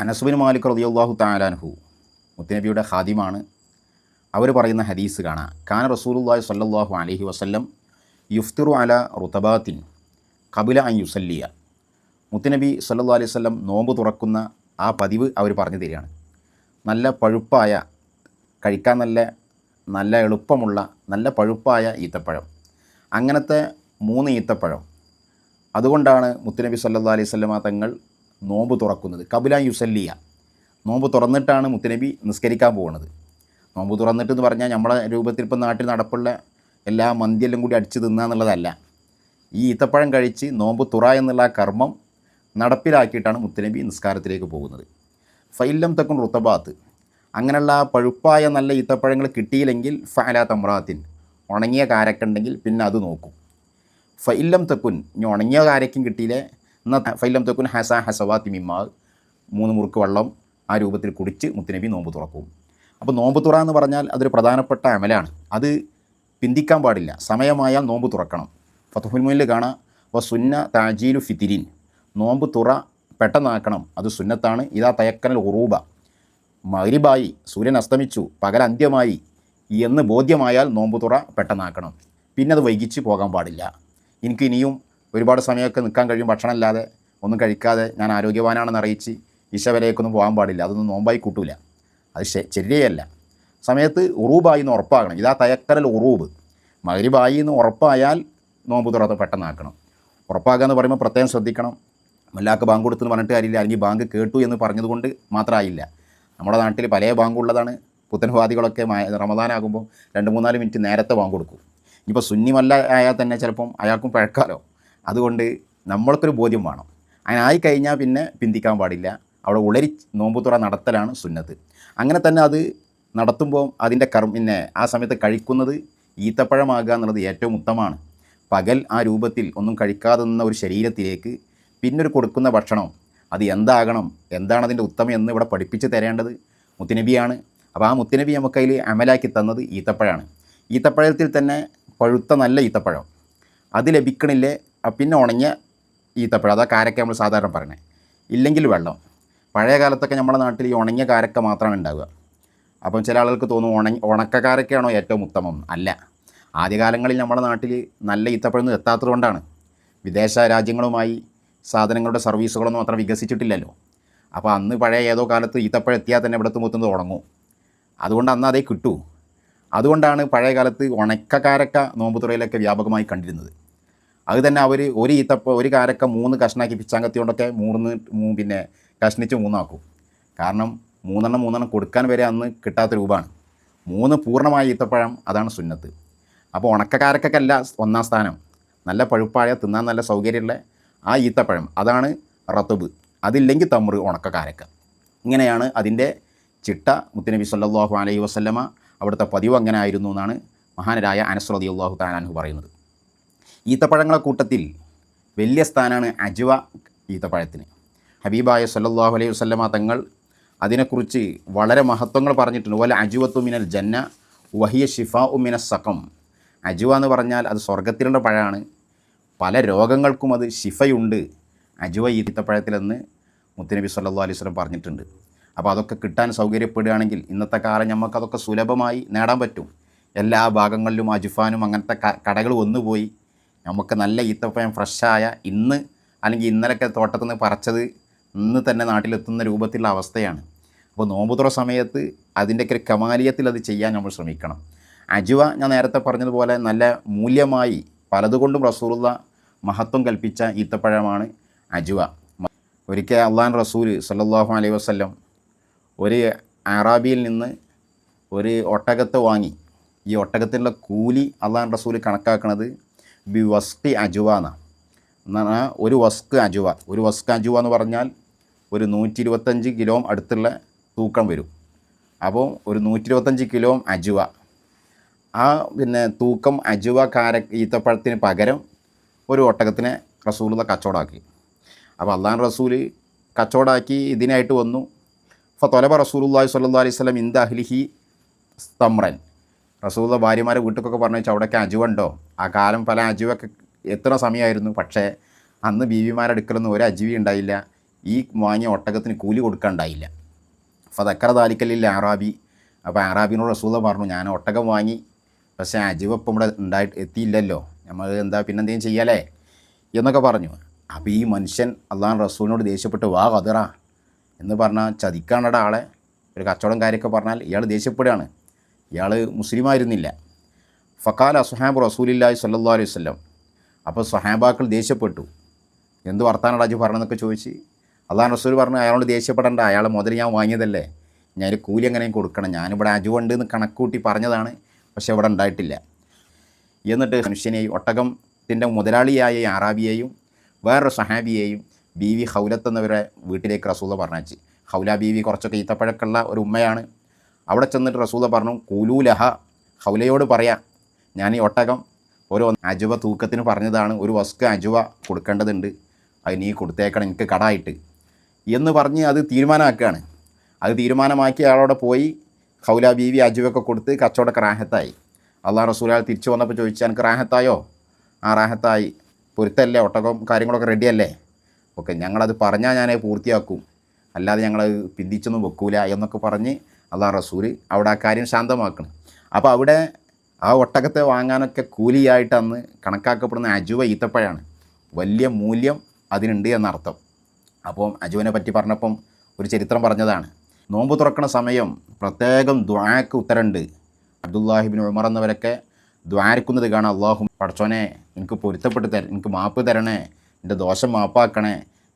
Anas bin Malik റളിയല്ലാഹു തആല അൻഹു മുത്തുനബിയുടെ ഖാദിമാണ്. അവർ പറയുന്ന ഹദീസ് കാണാം. കാന റസൂലുള്ളാഹി സ്വല്ലല്ലാഹു അലൈഹി വസല്ലം യുഫ്തിറു അല റുതബാത്തിൻ ഖബല അൻ യുസല്ലിയ. മുത്തുനബി സ്വല്ലല്ലാഹു അലൈഹി വസല്ലം നോമ്പ് തുറക്കുന്ന ആ പതിവ് അവർ പറഞ്ഞു തരികയാണ്. നല്ല പഴുപ്പായ, കഴിക്കാൻ നല്ല എളുപ്പമുള്ള നല്ല പഴുപ്പായ ഈത്തപ്പഴം, അങ്ങനത്തെ 3 ഈത്തപ്പഴം. അതുകൊണ്ടാണ് മുത്തുനബി സ്വല്ലല്ലാഹു അലൈഹി വസല്ലമ തങ്ങൾ നോമ്പ് തുറക്കുന്നത്. ഖബല അൻ യുസല്ലിയ, നോമ്പ് തുറന്നിട്ടാണ് മുത്തുനബി നിസ്കരിക്കാൻ പോകുന്നത്. നോമ്പ് തുറന്നിട്ടെന്ന് പറഞ്ഞാൽ നമ്മളെ രൂപത്തിൽ ഇപ്പം നാട്ടിൽ നടപ്പുള്ള എല്ലാ മന്തിയെല്ലാം കൂടി അടിച്ച് തിന്നുക എന്നുള്ളതല്ല. ഈ ഈത്തപ്പഴം കഴിച്ച് നോമ്പ് തുറ എന്നുള്ള ആ കർമ്മം നടപ്പിലാക്കിയിട്ടാണ് മുത്തുനബി നിസ്കാരത്തിലേക്ക് പോകുന്നത്. ഫൈലം തക്കുൻ റുത്തബാത്ത്, അങ്ങനെയുള്ള പഴുപ്പായ നല്ല ഈത്തപ്പഴങ്ങൾ കിട്ടിയില്ലെങ്കിൽ ഫഅല തമ്രാത്തിൻ, ഉണങ്ങിയ കാരക്കുണ്ടെങ്കിൽ പിന്നെ അത് നോക്കും. ഫൈലം തക്കുൻ, ഇനി ഉണങ്ങിയ കാരക്കും കിട്ടിയില്ലേ എന്നാൽ ഫൈലം തക്കുൻ ഹസവാത്തി മിമ്മാ, 3 മുറുക്ക് വെള്ളം ആ രൂപത്തിൽ കുടിച്ച് മുത്തുനബി നോമ്പ് തുറക്കും. അപ്പോൾ നോമ്പ് തുറ എന്ന് പറഞ്ഞാൽ അതൊരു പ്രധാനപ്പെട്ട അമലാണ്. അത് പിന്തിക്കാൻ പാടില്ല. സമയമായാൽ നോമ്പ് തുറക്കണം. ഫത്ഹുൽ മുഈനിൽ കാണാം, സുന്ന താജീലു ഫിത്തിരിൻ, നോമ്പ് തുറ പെട്ടെന്നാക്കണം, അത് സുന്നത്താണ്. ഇതാ തയക്കനൽ ഉറൂബ, മഗ്രിബായി, സൂര്യൻ അസ്തമിച്ചു, പകൽ അന്ത്യമായി എന്ന് ബോധ്യമായാൽ നോമ്പ് തുറ പെട്ടെന്നാക്കണം. പിന്നെ അത് വൈകിച്ച് പോകാൻ പാടില്ല. എനിക്ക് ഇനിയും ഒരുപാട് സമയമൊക്കെ നിൽക്കാൻ കഴിയും, ഭക്ഷണമില്ലാതെ ഒന്നും കഴിക്കാതെ ഞാൻ ആരോഗ്യവാനാണെന്ന് അറിയിച്ച് ഇശവരേക്കൊന്നും പോകാൻ പാടില്ല. അതൊന്നും നോമ്പായി കൂട്ടൂല, അത് ശരിയല്ല. സമയത്ത് ഉറൂബായി എന്ന് ഉറപ്പാകണം. ഇതാ തയക്കരൽ ഉറൂബ്, മഗ്രിബായി എന്ന് ഉറപ്പായാൽ നോമ്പ് തുറത്ത് പെട്ടെന്നാക്കണം. ഉറപ്പാക്കുക എന്ന് പറയുമ്പോൾ പ്രത്യേകം ശ്രദ്ധിക്കണം. മല്ലാക്ക് ബാങ്ക് കൊടുത്തെന്ന് പറഞ്ഞിട്ട് കാര്യമില്ല, അല്ലെങ്കിൽ ബാങ്ക് കേട്ടു എന്ന് പറഞ്ഞതുകൊണ്ട് മാത്രമായില്ല. നമ്മുടെ നാട്ടിൽ പല ബാങ്കുള്ളതാണ്. പുത്തൻവാദികളൊക്കെ റമദാനാകുമ്പോൾ 2-3-4 മിനിറ്റ് നേരത്തെ ബാങ്ക് കൊടുക്കും. ഇപ്പോൾ സുന്നിമല്ല ആയാൽ തന്നെ ചിലപ്പം അയാൾക്കും പഴക്കാലോ. അതുകൊണ്ട് നമ്മൾക്കൊരു ബോധ്യം വേണം. അങ്ങനെ ആയിക്കഴിഞ്ഞാൽ പിന്നെ പിന്തിക്കാൻ പാടില്ല. അവിടെ ഉളരി നോമ്പ് തുറ നടത്തലാണ് സുന്നത്ത്. അങ്ങനെ തന്നെ അത് നടത്തുമ്പോൾ അതിൻ്റെ പിന്നെ ആ സമയത്ത് കഴിക്കുന്നത് ഈത്തപ്പഴമാകുക എന്നുള്ളത് ഏറ്റവും ഉത്തമമാണ്. പകൽ ആ രൂപത്തിൽ ഒന്നും കഴിക്കാതെ നിന്ന ഒരു ശരീരത്തിലേക്ക് പിന്നൊരു കൊടുക്കുന്ന ഭക്ഷണം അത് എന്താകണം, എന്താണ് അതിൻ്റെ ഉത്തമം എന്ന് ഇവിടെ പഠിപ്പിച്ച് തരേണ്ടത് മുത്തുനബിയാണ്. അപ്പോൾ ആ മുത്തുനബി നമുക്കതിൽ അമലാക്കി തന്നത് ഈത്തപ്പഴമാണ്. ഈത്തപ്പഴത്തിൽ തന്നെ പഴുത്ത നല്ല ഈത്തപ്പഴം അത് ലഭിക്കണില്ലേ, പിന്നെ ഉണങ്ങിയ ഈത്തപ്പഴം, അതാ കാരക്ക നമ്മൾ സാധാരണ പറയണേ, ഇല്ലെങ്കിൽ വെള്ളം. പഴയ കാലത്തൊക്കെ നമ്മുടെ നാട്ടിൽ ഈ ഉണങ്ങിയ കാരക്ക മാത്രമാണ് ഉണ്ടാവുക. അപ്പം ചില ആളുകൾക്ക് തോന്നും ഉണക്ക കാരക്കയാണോ ഏറ്റവും ഉത്തമം. അല്ല, ആദ്യകാലങ്ങളിൽ നമ്മുടെ നാട്ടിൽ നല്ല ഈത്തപ്പഴം എത്താത്തത് കൊണ്ടാണ്. വിദേശ രാജ്യങ്ങളുമായി സാധനങ്ങളുടെ സർവീസുകളൊന്നും അത്ര വികസിച്ചിട്ടില്ലല്ലോ. അപ്പോൾ അന്ന് പഴയ ഏതോ കാലത്ത് ഈത്തപ്പഴം എത്തിയാൽ തന്നെ ഇവിടുത്തെ മുത്തുന്നത് ഉണങ്ങും. അതുകൊണ്ട് അന്ന് അതേ കിട്ടൂ. അതുകൊണ്ടാണ് പഴയ കാലത്ത് ഉണക്കക്കാരക്ക നോമ്പ് തുറയിലൊക്കെ വ്യാപകമായി കണ്ടിരുന്നത്. അത് തന്നെ അവർ ഒരു കാരക്ക 3 കഷ്ണാക്കി പിച്ചാങ്കത്തി കൊണ്ടൊക്കെ പിന്നെ കഷ്ണിച്ച് 3 ആക്കും. കാരണം 3 കൊടുക്കാൻ വരെ അന്ന് കിട്ടാത്ത രൂപമാണ്. 3 പൂർണ്ണമായ ഈത്തപ്പഴം, അതാണ് സുന്നത്ത്. അപ്പോൾ ഉണക്കക്കാരക്കല്ല 1-ാം സ്ഥാനം. നല്ല പഴുപ്പായ, തിന്നാൻ നല്ല സൗകര്യമുള്ള ആ ഈത്തപ്പഴം, അതാണ് റത്തബ്. അതില്ലെങ്കിൽ തമ്ര്, ഉണക്കക്കാരക്ക. ഇങ്ങനെയാണ് അതിൻ്റെ ചിട്ട. മുത്തുനബി സ്വല്ലല്ലാഹു അലൈഹി വസല്ലമ അവിടുത്തെ പതിവ് അങ്ങനെ ആയിരുന്നു എന്നാണ് മഹാനരായ അനസ് റളിയല്ലാഹു തആല അൻഹു പറയുന്നത്. ഈത്തപ്പഴങ്ങളെ കൂട്ടത്തിൽ വലിയ സ്ഥാനമാണ് അജ്വ ഈത്തപ്പഴത്തിന്. ഹബീബായ സ്വല്ലല്ലാഹു അലൈഹി വസല്ലമ തങ്ങൾ അതിനെക്കുറിച്ച് വളരെ മഹത്വങ്ങൾ പറഞ്ഞിട്ടുണ്ട്. വല അജ്വത്തു മിനൽ ജന്ന വഹിയ ഷിഫാഉ മിനസ് സഖം. അജ്വ എന്ന് പറഞ്ഞാൽ അത് സ്വർഗത്തിലുള്ള പഴമാണ്, പല രോഗങ്ങൾക്കും അത് ശിഫയുണ്ട് അജ്വ ഈത്തപ്പഴത്തിലെന്ന് മുത്തുനബി സ്വല്ലല്ലാഹു അലൈഹി വസല്ലം പറഞ്ഞിട്ടുണ്ട്. അപ്പോൾ അതൊക്കെ കിട്ടാൻ സൗകര്യപ്പെടുകയാണെങ്കിൽ ഇന്നത്തെ കാലം നമുക്കതൊക്കെ സുലഭമായി നേടാൻ പറ്റും. എല്ലാ ഭാഗങ്ങളിലും അജുഫാനും അങ്ങനത്തെ കടകൾ വന്നുപോയി. നമുക്ക് നല്ല ഈത്തപ്പഴം ഫ്രഷായ ഇന്ന് അല്ലെങ്കിൽ ഇന്നലൊക്കെ തോട്ടത്തിൽ നിന്ന് പറിച്ചത് ഇന്ന് തന്നെ നാട്ടിലെത്തുന്ന രൂപത്തിലുള്ള അവസ്ഥയാണ്. അപ്പോൾ നോമ്പ് തുറ സമയത്ത് അതിൻ്റെയൊക്കെ ഒരു കമാലിയത്തിൽ അത് ചെയ്യാൻ നമ്മൾ ശ്രമിക്കണം. അജ്വ ഞാൻ നേരത്തെ പറഞ്ഞതുപോലെ നല്ല മൂല്യമായി പലതുകൊണ്ടും റസൂലുള്ള മഹത്വം കൽപ്പിച്ച ഈത്തപ്പഴമാണ് അജ്വ. ഒരിക്കൽ അള്ളാഹു റസൂൽ സ്വല്ലല്ലാഹു അലൈഹി വസല്ലം ഒരു അറാബിയിൽ നിന്ന് ഒരു ഒട്ടകത്തെ വാങ്ങി. ഈ ഒട്ടകത്തിനുള്ള കൂലി അള്ളാഹു റസൂൽ കണക്കാക്കുന്നത് ബി വസ്കി അജ്വ എന്നാണ്. പറഞ്ഞാൽ ഒരു വസ്ക് അജ്വ എന്ന് പറഞ്ഞാൽ ഒരു 125 കിലോ അടുത്തുള്ള തൂക്കം വരും. അപ്പോൾ ഒരു 125 കിലോ അജ്വ, ആ പിന്നെ തൂക്കം അജ്വ ഈത്തപ്പഴത്തിന് പകരം ഒരു ഒട്ടകത്തിനെ റസൂലുള്ള കച്ചവടമാക്കി. അപ്പോൾ അള്ളാഹു റസൂൽ കച്ചവടമാക്കി ഇതിനായിട്ട് വന്നു. ഫതൊലബ റസൂലുള്ളാഹി സ്വല്ലല്ലാഹു അലൈഹി വസല്ലം ഇന്ദ അഹ്ലിഹി തമ്രൻ. റസൂലുള്ള ഭാര്യമാരെ വീട്ടിലൊക്കെ പറഞ്ഞു വെച്ചാൽ അവിടെയൊക്കെ അജ്വ ഉണ്ടോ. ആ കാലം പല അജ്വയൊക്കെ എത്തുന്ന സമയമായിരുന്നു. പക്ഷേ അന്ന് ബീവിമാരുടെ അടുക്കലൊന്നും ഒരു അജ്വി ഉണ്ടായില്ല. ഈ വാങ്ങിയ ഒട്ടകത്തിന് കൂലി കൊടുക്കാണ്ടായില്ല. ഫദക്കറ ദാലിക്കലിൽ ആറാബി. അപ്പോൾ ആറാബിനോട് റസൂല പറഞ്ഞു, ഞാൻ ഒട്ടകം വാങ്ങി, പക്ഷേ അജുവ ഇപ്പം ഇവിടെ എത്തിയില്ലല്ലോ, നമ്മൾ എന്താ പിന്നെന്തെങ്കിലും ചെയ്യാലേ എന്നൊക്കെ പറഞ്ഞു. അപ്പോൾ ഈ മനുഷ്യൻ അള്ളാഹു റസൂലിനോട് ദേഷ്യപ്പെട്ട് വാ ഖദറ എന്ന് പറഞ്ഞാൽ ചതിക്കാണട ആളെ. ഒരു കച്ചവടം കാര്യമൊക്കെ പറഞ്ഞാൽ ഇയാൾ ദേഷ്യപ്പെടുകയാണ്. ഇയാൾ മുസ്ലിമായിരുന്നില്ല. ഫക്കാൽ അസ്ഹാബ് റസൂലില്ലാഹി സ്വല്ലല്ലാഹു അലൈഹി വസല്ലം. അപ്പോൾ സ്വഹാബാക്കൾ ദേഷ്യപ്പെട്ടു. എന്ത് വർത്താനം അജു പറഞ്ഞെന്നൊക്കെ ചോദിച്ച് അള്ളാഹു റസൂൽ പറഞ്ഞു, അയാളോട് ദേഷ്യപ്പെടേണ്ട, അയാളെ മുതൽ ഞാൻ വാങ്ങിയതല്ലേ, ഞാൻ കൂലി എങ്ങനെയും കൊടുക്കണം, ഞാനിവിടെ അജു ഉണ്ട് എന്ന് കണക്കൂട്ടി പറഞ്ഞതാണ്, പക്ഷേ ഇവിടെ ഉണ്ടായിട്ടില്ല. എന്നിട്ട് മനുഷ്യനെയും ഒട്ടകത്തിൻ്റെ മുതലാളിയായ ആറാബിയെയും വേറൊരു സഹാബിയെയും ബീവി ഹൗലത്ത് എന്നവരെ വീട്ടിലേക്ക് റസൂല പറഞ്ഞയച്ച്. ഹൗല ബീവി കുറച്ചൊക്കെ ഈത്തപ്പഴക്കുള്ള ഒരു ഉമ്മയാണ്. അവിടെ ചെന്നിട്ട് റസൂല പറഞ്ഞു, കൂലൂലഹ, ഹൗലയോട് പറയാം, ഞാൻ ഈ ഒട്ടകം ഒരു അജുവ തൂക്കത്തിന് പറഞ്ഞതാണ്, ഒരു വസ്ക് അജുവ കൊടുക്കേണ്ടതുണ്ട്, അത് നീ കൊടുത്തേക്കണം എനിക്ക് കടായിട്ട് എന്ന് പറഞ്ഞ് അത് തീരുമാനമാക്കുകയാണ്. അത് തീരുമാനമാക്കി അയാളോടെ പോയി ഹൗല ബീവി അജുവൊക്കെ കൊടുത്ത് കച്ചവടമൊക്കെ റാഹത്തായി. അള്ളാഹു റസൂൽ അയാൾ തിരിച്ചു വന്നപ്പോൾ ചോദിച്ചാൽ എനിക്ക് റാഹത്തായോ? ആ റാഹത്തായി, പൊരുത്തല്ലേ, ഒട്ടകം കാര്യങ്ങളൊക്കെ റെഡിയല്ലേ? ഓക്കെ, ഞങ്ങളത് പറഞ്ഞാൽ ഞാനത് പൂർത്തിയാക്കും, അല്ലാതെ ഞങ്ങളത് പിന്തിച്ചൊന്നും വെക്കൂല എന്നൊക്കെ പറഞ്ഞ് അള്ളാഹു റസൂൽ അവിടെ ആ കാര്യം ശാന്തമാക്കണം. അപ്പോൾ അവിടെ ആ ഒട്ടകത്തെ വാങ്ങാനൊക്കെ കൂലിയായിട്ട് അന്ന് കണക്കാക്കപ്പെടുന്ന അജുവ ഈത്തപ്പഴമാണ്. വലിയ മൂല്യം അതിനുണ്ട് എന്നർത്ഥം. അപ്പം അജുവിനെ പറ്റി പറഞ്ഞപ്പം ഒരു ചരിത്രം പറഞ്ഞതാണ്. നോമ്പ് തുറക്കണ സമയം പ്രത്യേകം ദുആക്ക് ഉത്തരമുണ്ട്. അബ്ദുല്ലാഹിബിൻ ഉമർ എന്നവരൊക്കെ ദ്വാരക്കുന്നത് കാണാം, അള്ളാഹു പടച്ചോനെ എനിക്ക് പൊരുത്തപ്പെട്ട് എനിക്ക് മാപ്പ് തരണേ, എൻ്റെ ദോഷം മാപ്പാക്കണേ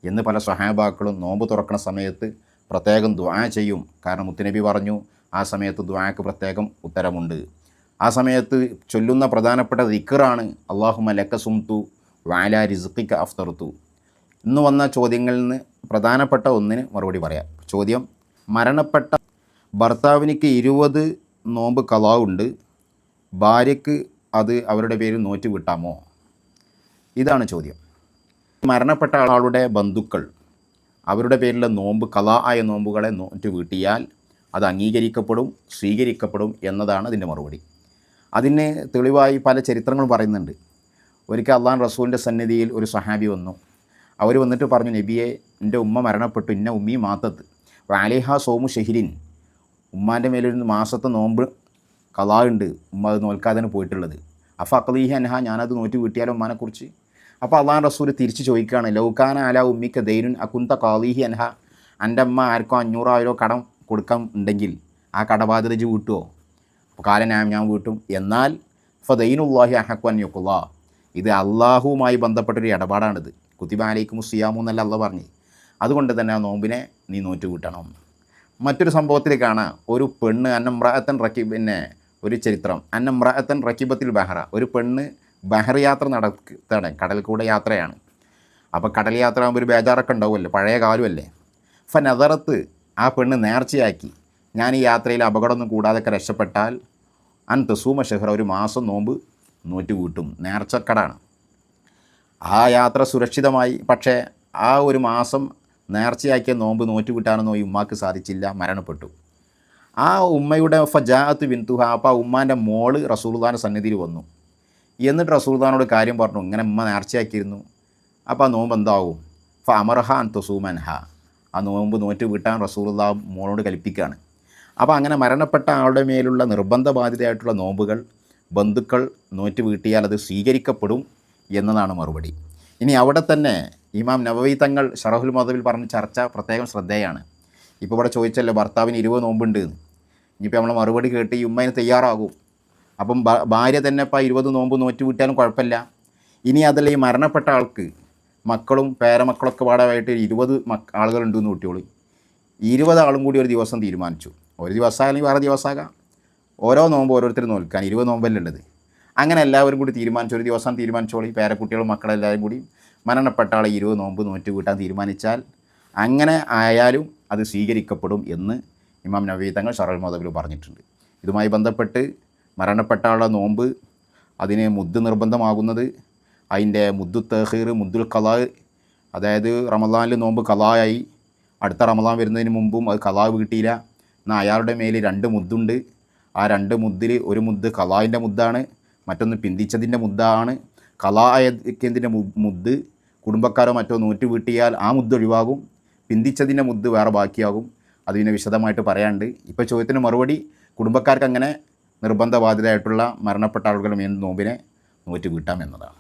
എന്ന് പല സ്വഹാബാക്കളും നോമ്പ് തുറക്കണ സമയത്ത് പ്രത്യേകം ദുആ ചെയ്യും. കാരണം മുത്തുനബി പറഞ്ഞു ആ സമയത്ത് ദുആക്ക് പ്രത്യേകം ഉത്തരമുണ്ട്. ആ സമയത്ത് ചൊല്ലുന്ന പ്രധാനപ്പെട്ട ദിക്റാണ് അല്ലാഹുമ്മ ലക സുംതു വഅലാ റിസ്ഖിക അഫ്തർതു. ഇന്ന് വന്ന ചോദ്യങ്ങളിൽ നിന്ന് പ്രധാനപ്പെട്ട ഒന്നിന് മറുപടി പറയാം. ചോദ്യം, മരണപ്പെട്ട ഭർത്താവിനിക്ക് 20 നോമ്പ് ഖളാഉണ്ട്, ഭാര്യയ്ക്ക് അത് അവരുടെ പേരിൽ നോറ്റ് വിട്ടാമോ? ഇതാണ് ചോദ്യം. മരണപ്പെട്ട ആളുടെ ബന്ധുക്കൾ അവരുടെ പേരിലെ നോമ്പ് ഖളാ ആയ നോമ്പുകളെ നോറ്റ് വീട്ടിയാൽ അത് അംഗീകരിക്കപ്പെടും, സ്വീകരിക്കപ്പെടും എന്നതാണ് അതിൻ്റെ മറുപടി. അതിന് തെളിവായി പല ചരിത്രങ്ങളും പറയുന്നുണ്ട്. ഒരിക്കൽ അള്ളാഹു റസൂലിൻ്റെ സന്നിധിയിൽ ഒരു സഹാബി വന്നു. അവർ വന്നിട്ട് പറഞ്ഞു, നബിയെ, എൻ്റെ ഉമ്മ മരണപ്പെട്ടു, ഇന്ന ഉമ്മി മാത്തത്ത് വാലിഹ സോമു ഷഹിരിൻ, ഉമ്മാൻ്റെ മേലൊരു മാസത്തെ നോമ്പ് ഖളാ ഉണ്ട്, ഉമ്മ അത് നോൽക്കാതെയാണ് പോയിട്ടുള്ളത്. അഫ അഖ്ലീഹി അൻഹ, ഞാനത് നോറ്റ് വീട്ടിയാലോ ഉമ്മാനെക്കുറിച്ച്? അപ്പോൾ അള്ളാഹു റസൂൽ തിരിച്ച് ചോദിക്കുകയാണ്, ലൗകാന അല ഉമ്മിക്ക ദൈനുൻ അകുന്ത ഖാലിഹി അൻഹ, എൻ്റെ അമ്മ ആർക്കോ 500,000 കടം കൊടുക്കാൻ ഉണ്ടെങ്കിൽ ആ കടബാധ്യത വീട്ടുമോ? അപ്പോൾ കാലം ഞാൻ വീട്ടും. എന്നാൽ ഫദൈനുല്ലാഹി അഹഖു അൻ യുഖ്ളാ, ഇത് അള്ളാഹുവുമായി ബന്ധപ്പെട്ടൊരു ഇടപാടാണിത്. കുത്തിബ അലൈക്കും സിയാമു എന്നല്ല അള്ളാഹ് പറഞ്ഞു. അതുകൊണ്ട് തന്നെ ആ നോമ്പിനെ നീ നോറ്റ് വീട്ടണം. മറ്റൊരു സംഭവത്തിൽ കാണാം, ഒരു പെണ്ണ് അന്നമ്രാഅത്തൻ ഒരു ചരിത്രം, അന്നമ്രാഅത്തൻ റക്കിബത്തിൽ ബഹറ, ഒരു പെണ്ണ് ബഹർ യാത്ര നടത്താണ്, കടൽ കൂടെ യാത്രയാണ്. അപ്പോൾ കടൽ യാത്ര ആകുമ്പോൾ ഒരു ബേജാറൊക്കെ ഉണ്ടാവുമല്ലോ, പഴയ കാലമല്ലേ. നദറത്ത്, ആ പെണ്ണ് നേർച്ചയാക്കി, ഞാൻ ഈ യാത്രയിൽ അപകടമൊന്നും കൂടാതൊക്കെ രക്ഷപ്പെട്ടാൽ അൻ തസൂമ ഷഹ്റ, ഒരു മാസം നോമ്പ് നോറ്റ് വീട്ടും. നേർച്ചക്കടാണ്. ആ യാത്ര സുരക്ഷിതമായി. പക്ഷേ ആ ഒരു മാസം നേർച്ചയാക്കിയ നോമ്പ് നോറ്റ് വീട്ടാനൊന്നും ഈ ഉമ്മാക്ക് സാധിച്ചില്ല, മരണപ്പെട്ടു. ആ ഉമ്മയുടെ ഫജാഅത്ത് ബിൻതുഹ, അപ്പോൾ ആ ഉമ്മാൻ്റെ മോള് റസൂലുള്ളാഹിൻ്റെ സന്നിധിയിൽ വന്നു. എന്നിട്ട് റസൂലുള്ളാഹിനോട് കാര്യം പറഞ്ഞു, ഇങ്ങനെ ഉമ്മ നേർച്ചയാക്കിയിരുന്നു, അപ്പോൾ ആ നോമ്പ് എന്താവും? അമർഹ അൻ തസൂമൻഹ, ആ നോമ്പ് നോറ്റ് വീട്ടാൻ റസൂലുള്ളാഹി മോളോട് കൽപ്പിക്കുകയാണ്. അപ്പോൾ അങ്ങനെ മരണപ്പെട്ട ആളുടെ മേലുള്ള നിർബന്ധ ബാധിതയായിട്ടുള്ള നോമ്പുകൾ ബന്ധുക്കൾ നോറ്റ് വീട്ടിയാൽ അത് സ്വീകരിക്കപ്പെടും എന്നതാണ് മറുപടി. ഇനി അവിടെ തന്നെ ഇമാം നവവി തങ്ങൾ ശറഹുൽ മദ്ഹബിൽ പറഞ്ഞ ചർച്ച പ്രത്യേകം ശ്രദ്ധേയമാണ്. ഇപ്പോൾ ഇവിടെ ചോദിച്ചല്ലോ ഭർത്താവിന് 20 നോമ്പുണ്ട് എന്ന്. ഇനിയിപ്പോൾ നമ്മൾ മറുപടി കേട്ട് ഈ ഉമ്മ തയ്യാറാകും. അപ്പം ഭാര്യ തന്നെ ഇപ്പോൾ 20 നോമ്പ് നോറ്റ് വീട്ടാലും കുഴപ്പമില്ല. ഇനി അതല്ല, ഈ മരണപ്പെട്ട ആൾക്ക് മക്കളും പേരമക്കളൊക്കെ പാടായിട്ട് 20 ആളുകളുണ്ടെന്ന് കൂട്ടിയോളൂ. 20 ആളും കൂടി ഒരു ദിവസം തീരുമാനിച്ചു. ഒരു ദിവസം അല്ലെങ്കിൽ വേറെ ദിവസമാകാം, ഓരോ നോമ്പ് ഓരോരുത്തർ നോൽക്കാൻ 20 നോമ്പല്ലേ ഉള്ളത്. അങ്ങനെ എല്ലാവരും കൂടി തീരുമാനിച്ചു, ഒരു ദിവസം തീരുമാനിച്ചോളി, പേരക്കുട്ടികളും മക്കളെല്ലാവരും കൂടി മരണപ്പെട്ട ആളെ 20 നോമ്പ് നോറ്റ് വീട്ടാൻ തീരുമാനിച്ചാൽ അങ്ങനെ ആയാലും അത് സ്വീകരിക്കപ്പെടും എന്ന് ഇമാം നവവി തങ്ങൾ ശറഹുൽ മദ്ഹബിൽ പറഞ്ഞിട്ടുണ്ട്. ഇതുമായി ബന്ധപ്പെട്ട് മരണപ്പെട്ട ആളുടെ നോമ്പ് അതിന് മുദ് നിർബന്ധമാകുന്നത് അതിൻ്റെ മുദ്ദു തഖീർ, മുദ്ദുൽ ഖളാ, അതായത് റമദാനിൽ നോമ്പ് ഖളായായി, അടുത്ത റമദാൻ വരുന്നതിന് മുമ്പും അത് ഖളാ വീട്ടിയില്ല, എന്നാൽ അയാളുടെ മേൽ 2 മുദ്ദുണ്ട്. ആ 2 മുദ്ദിൽ ഒരു മുദ്ദ് ഖളായിൻ്റെ മുദ്ദാണ്, മറ്റൊന്ന് പിന്തിച്ചതിൻ്റെ മുദ്ദാണ്. ഖളാ ആയതിൻ്റെ മുദ്ദ് കുടുംബക്കാരോ മറ്റോ നോറ്റ് വീട്ടിയാൽ ആ മുദ്ദ് ഒഴിവാകും. പിന്തിച്ചതിൻ്റെ മുദ്ദ് വേറെ ബാക്കിയാകും. അത് പിന്നെ വിശദമായിട്ട് പറയാണ്ട്. ഇപ്പോൾ ചോദ്യത്തിന് മറുപടി, കുടുംബക്കാർക്ക് അങ്ങനെ നിർബന്ധ ബാധ്യതയായിട്ടുള്ള മരണപ്പെട്ട ആളുകളുടെ മേൽ നോമ്പിനെ നോറ്റ് വീട്ടാം എന്നതാണ്.